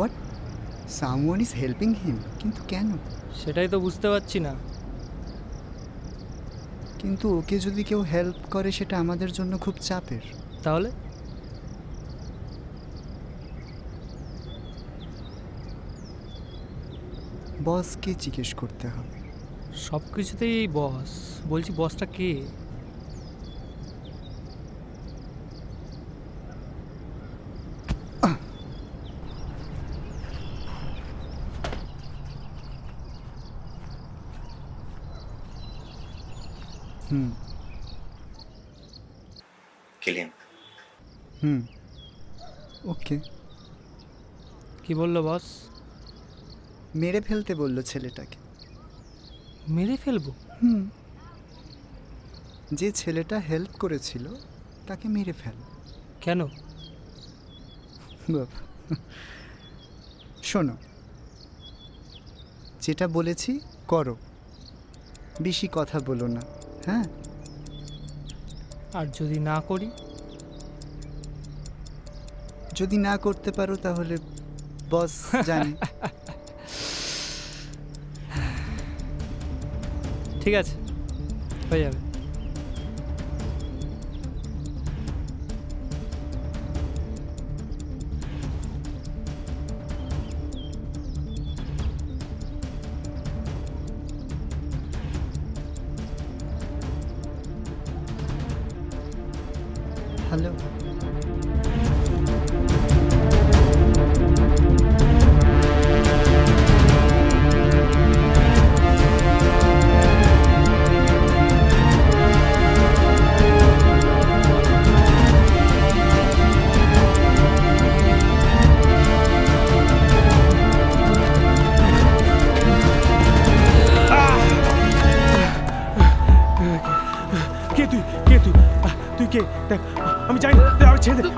What? Someone is helping হিম, কিন্তু কেন? সেটাই তো বুঝতে পারছি না। কিন্তু ওকে যদি কেউ হেল্প করে সেটা আমাদের জন্য খুব চাপের। তাহলে বসকে জিজ্ঞেস করতে হবে। সব কিছুতেই এই বস, বলছি বসটা কে? হুম কিলিন, হুম ওকে। কি বললো বস? মেরে ফেলতে বললো ছেলেটাকে। মেরে ফেলবো? হুম, যে ছেলেটা হেল্প করেছিল তাকে মেরে ফেল। কেন? বাবা, শোনো, যেটা বলেছি করো, বেশি কথা বলো না, হ্যাঁ? আর যদি না করি? যদি না করতে পারো তাহলে বস জানে। ঠিক আছে, হয়ে যাবে। হ্যালো, কে তুই? কে তুই? তুই কে? দেখ, আমি জানি না, তুই আমাকে ছেড়ে দে।